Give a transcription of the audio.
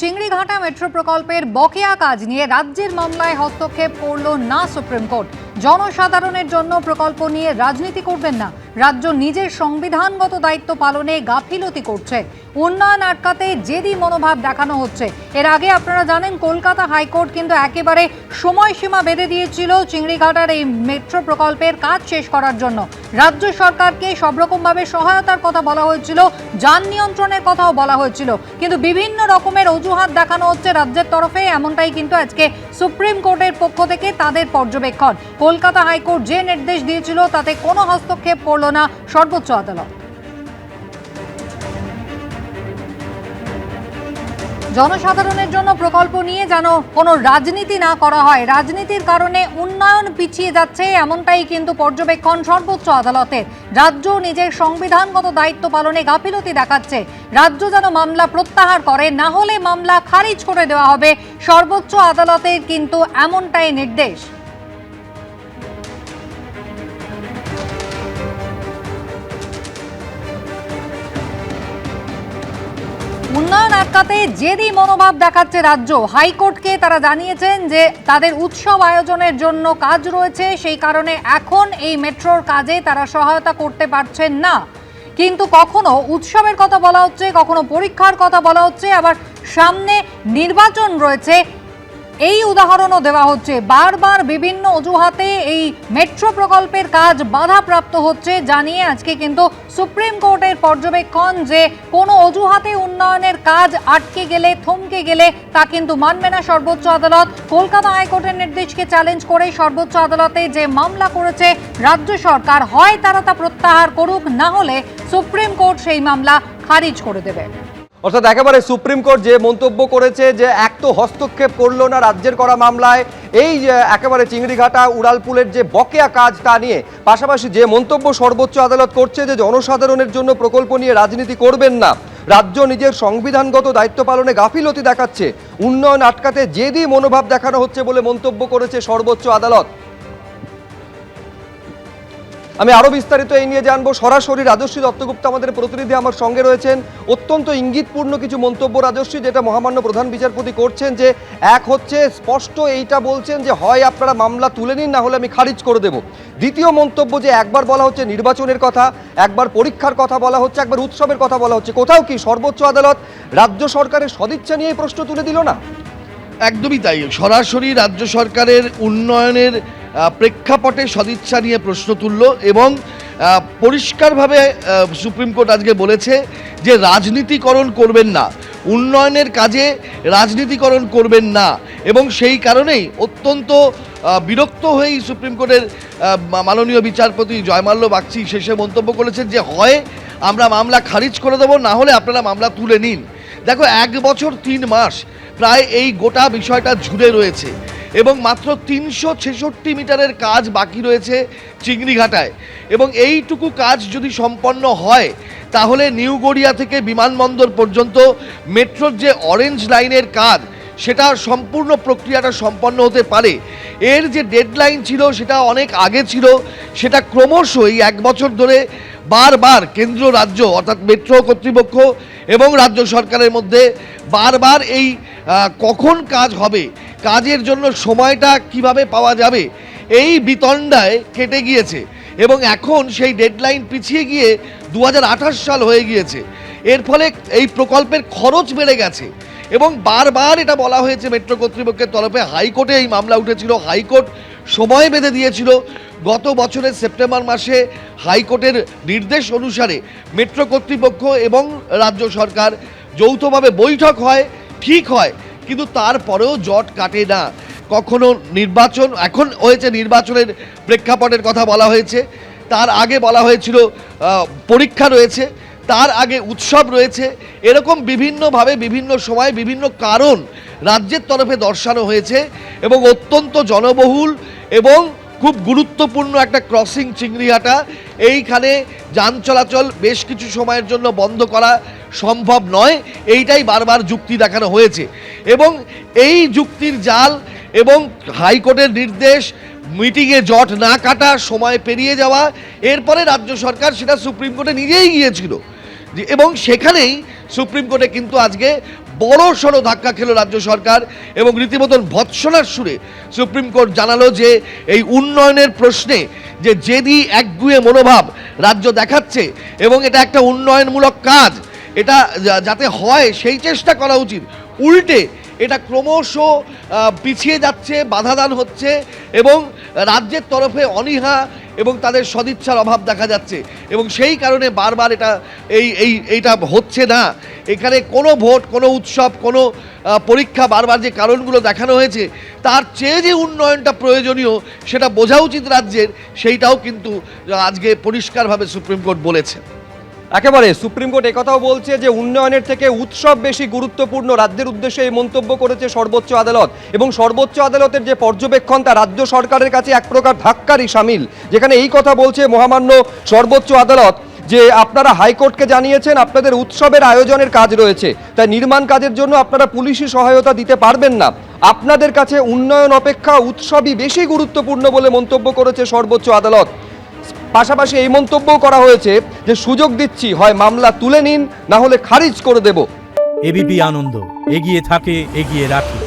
Chingrighata metro প্রকল্পের বকেয়া কাজ নিয়ে রাজ্যের মামলায় হস্তক্ষেপ করল না সুপ্রিম কোর্ট। জনসাধারণের জন্য প্রকল্প নিয়ে রাজনীতি করবেন না, রাজ্য নিজের সংবিধানগত দায়িত্ব পালনে গাফিলতি করছে, উন্নয়ন আটকাতে জেদি মনোভাব দেখানো হচ্ছে। এর আগে আপনারা জানেন কলকাতা হাইকোর্ট কিন্তু একেবারে সময়সীমা বেঁধে দিয়েছিল চিংড়িঘাটার এই মেট্রো প্রকল্পের কাজ শেষ করার জন্য। রাজ্য সরকারকে সব রকমভাবে সহায়তার কথা বলা হয়েছিল, যান নিয়ন্ত্রণের কথাও বলা হয়েছিল, কিন্তু বিভিন্ন রকমের অজুহাত দেখানো হচ্ছে রাজ্যের তরফে। এমনটাই কিন্তু আজকে সুপ্রিম কোর্টের পক্ষ থেকে তাদের পর্যবেক্ষণ। কলকাতা হাইকোর্ট যে নির্দেশ দিয়েছিল তাতে কোনো হস্তক্ষেপ করল না সর্বোচ্চ আদালত। জনসাধারণের জন্য প্রকল্প নিয়ে যেন কোনো রাজনীতি না করা হয়, রাজনীতির কারণে উন্নয়ন পিছিয়ে যাচ্ছে এমনটাই কিন্তু পর্যবেক্ষণ সর্বোচ্চ আদালতের। রাজ্য নিজের সংবিধানগত দায়িত্ব পালনে গাফিলতি দেখাচ্ছে, রাজ্য যেন মামলা প্রত্যাহার করে, না হলে মামলা খারিজ করে দেওয়া হবে। সর্বোচ্চ আদালতের কিন্তু এমনটাই নির্দেশ। উন্নয়ন আটকাতে জেদি মনোভাব দেখাচ্ছে রাজ্য। হাইকোর্টকে তারা জানিয়েছেন যে তাদের উৎসব আয়োজনের জন্য কাজ রয়েছে, সেই কারণে এখন এই মেট্রোর কাজে তারা সহায়তা করতে পারছেন না। কিন্তু কখনো উৎসবের কথা বলা হচ্ছে, কখনো পরীক্ষার কথা বলা হচ্ছে, আবার সামনে নির্বাচন রয়েছে এই উদাহরণও দেওয়া হচ্ছে। বারবার বিভিন্ন অজুহাতে এই মেট্রো প্রকল্পের কাজ বাধাপ্রাপ্ত হচ্ছে জানিয়ে আজকে কিন্তু সুপ্রিম কোর্টের পর্যবেক্ষণ যে কোনো অজুহাতে উন্নয়নের কাজ আটকে গেলে, থমকে গেলে তা কিন্তু মানবে না সর্বোচ্চ আদালত। কলকাতা হাইকোর্টের নির্দেশকে চ্যালেঞ্জ করে সর্বোচ্চ আদালতে যে মামলা করেছে রাজ্য সরকার, হয় তারা তা প্রত্যাহার করুক, না হলে সুপ্রিম কোর্ট সেই মামলা খারিজ করে দেবে। অর্থাৎ একেবারে সুপ্রিম কোর্ট যে মন্তব্য করেছে যে এক তো হস্তক্ষেপ করলো না রাজ্যের করা মামলায়, এই যে একেবারে চিংড়িঘাটা উড়ালপুলের যে বকেয়া কাজ তা নিয়ে, পাশাপাশি যে মন্তব্য সর্বোচ্চ আদালত করছে যে জনসাধারণের জন্য প্রকল্প নিয়ে রাজনীতি করবেন না, রাজ্য নিজের সংবিধানগত দায়িত্ব পালনে গাফিলতি দেখাচ্ছে, উন্নয়ন আটকাতে জেদি মনোভাব দেখানো হচ্ছে বলে মন্তব্য করেছে সর্বোচ্চ আদালত। আমি আরো বিস্তারিত এই নিয়ে জানবো, সরাসরি রাজশ্রী দত্তগুপ্ত আমাদের প্রতিনিধি আমার সঙ্গে রয়েছেন। অত্যন্ত ইঙ্গিতপূর্ণ কিছু মন্তব্য রাজশ্রী, যেটা মহামান্য প্রধান বিচারপতি করছেন, যে এক হচ্ছে স্পষ্ট এইটা বলছেন যে হয় আপনারা মামলা তুলে নিন, না হলে আমি খারিজ করে দেব। দ্বিতীয় মন্তব্য যে একবার বলা হচ্ছে নির্বাচনের কথা, একবার পরীক্ষার কথা বলা হচ্ছে, একবার উৎসবের কথা বলা হচ্ছে। কোথাও কি সর্বোচ্চ আদালত রাজ্য সরকারের সদিচ্ছা নিয়ে প্রশ্ন তুলে দিল না? একদমই তাই, সরাসরি রাজ্য সরকারের উন্নয়নের প্রেক্ষাপটে সদিচ্ছা নিয়ে প্রশ্ন তুলল এবং পরিষ্কারভাবে সুপ্রিম কোর্ট আজকে বলেছে যে রাজনীতিকরণ করবেন না, উন্নয়নের কাজে রাজনীতিকরণ করবেন না। এবং সেই কারণেই অত্যন্ত বিরক্ত হয়েই সুপ্রিম কোর্টের মাননীয় বিচারপতি জয়মাল্য বাগচি শেষে মন্তব্য করেছেন যে হয় আমরা মামলা খারিজ করে দেবো, না হলে আপনারা মামলা তুলে নিন। দেখো, 1 বছর 3 মাস প্রায় এই গোটা বিষয়টা ঝুলে রয়েছে এবং মাত্র 366 মিটারের কাজ বাকি রয়েছে চিংড়িঘাটায়। এবং এইটুকু কাজ যদি সম্পন্ন হয় তাহলে নিউ গড়িয়া থেকে বিমানবন্দর পর্যন্ত মেট্রোর যে অরেঞ্জ লাইনের কাজ, সেটা সম্পূর্ণ প্রক্রিয়াটা সম্পন্ন হতে পারে। এর যে ডেডলাইন ছিল সেটা অনেক আগে ছিল, সেটা ক্রমশ এই 1 বছর ধরে বারবার কেন্দ্র রাজ্য অর্থাৎ মেট্রো কর্তৃপক্ষ এবং রাজ্য সরকারের মধ্যে বারবার এই কখন কাজ হবে, কাজের জন্য সময়টা কিভাবে পাওয়া যাবে, এই বিতণ্ডায় কেটে গিয়েছে এবং এখন সেই ডেডলাইন পিছিয়ে গিয়ে 2028 সাল হয়ে গিয়েছে। এর ফলে এই প্রকল্পের খরচ বেড়ে গেছে এবং বারবার এটা বলা হয়েছে মেট্রো কর্তৃপক্ষের তরফে। হাইকোর্টে এই মামলা উঠেছিল, হাইকোর্ট সময় বেঁধে দিয়েছিল। গত বছরের সেপ্টেম্বর মাসে হাইকোর্টের নির্দেশ অনুসারে মেট্রো কর্তৃপক্ষ এবং রাজ্য সরকার যৌথভাবে বৈঠক হয়, ঠিক হয়, কিন্তু তারপরেও জট কাটে না। কখনো নির্বাচন, এখন হয়েছে নির্বাচনের প্রেক্ষাপটের কথা বলা হয়েছে, তার আগে বলা হয়েছিল পরীক্ষা রয়েছে, তার আগে উৎসব রয়েছে। এরকম বিভিন্নভাবে বিভিন্ন সময় বিভিন্ন কারণ রাজ্যের তরফে দর্শানো হয়েছে এবং অত্যন্ত জনবহুল এবং খুব গুরুত্বপূর্ণ একটা ক্রসিং চিংড়িঘাটা, এইখানে যান চলাচল বেশ কিছু সময়ের জন্য বন্ধ করা সম্ভব নয়, এইটাই বারবার যুক্তি দেখানো হয়েছে। এবং এই যুক্তির জাল এবং হাইকোর্টের নির্দেশ, মিটিংয়ে জট না কাটা, সময় পেরিয়ে যাওয়া, এরপরে রাজ্য সরকার সেটা সুপ্রিম কোর্টে নিজেই গিয়েছিল এবং সেখানেই সুপ্রিম কোর্টে কিন্তু আজকে বড় সড়ো ধাক্কা খেলো রাজ্য সরকার এবং রীতিমতন ভৎসনার সুরে সুপ্রিম কোর্ট জানালো যে এই উন্নয়নের প্রশ্নে যে জেদি একগুঁয়ে মনোভাব রাজ্য দেখাচ্ছে এবং এটা একটা উন্নয়নমূলক কাজ, এটা যাতে হয় সেই চেষ্টা করা উচিত, উল্টে এটা ক্রমশ পিছিয়ে যাচ্ছে, বাধাদান হচ্ছে এবং রাজ্যের তরফে অনীহা এবং তাদের সদিচ্ছার অভাব দেখা যাচ্ছে এবং সেই কারণে বারবার এইটা হচ্ছে না। এখানে কোনো ভোট, কোনো উৎসব, কোনো পরীক্ষা, বারবার যে কারণগুলো দেখানো হয়েছে তার চেয়ে যে উন্নয়নটা প্রয়োজনীয় সেটা বোঝা উচিত রাজ্যের, সেইটাও কিন্তু আজকে পরিষ্কারভাবে সুপ্রিম কোর্ট বলেছে। একেবারে সুপ্রিম কোর্ট একথাও বলছে যে উন্নয়নের থেকে উৎসব বেশি গুরুত্বপূর্ণ, রাজ্যের উদ্দেশ্যে এই মন্তব্য করেছে সর্বোচ্চ আদালত এবং সর্বোচ্চ আদালতের যে পর্যবেক্ষণ তা রাজ্য সরকারের কাছে এক প্রকার ধাক্কারই সামিল, যেখানে এই কথা বলছে মহামান্য সর্বোচ্চ আদালত যে আপনারা হাইকোর্টকে জানিয়েছেন আপনাদের উৎসবের আয়োজনের কাজ রয়েছে, তাই নির্মাণ কাজের জন্য আপনারা পুলিশি সহায়তা দিতে পারবেন না, আপনাদের কাছে উন্নয়ন অপেক্ষা উৎসবই বেশি গুরুত্বপূর্ণ বলে মন্তব্য করেছে সর্বোচ্চ আদালত। পাশাপাশি এই মন্তব্যও করা হয়েছে যে সুযোগ দিচ্ছি, হয় মামলা তুলে নিন, না হলে খারিজ করে দেব। এবিপি আনন্দ, এগিয়ে থাকে, এগিয়ে রাখে।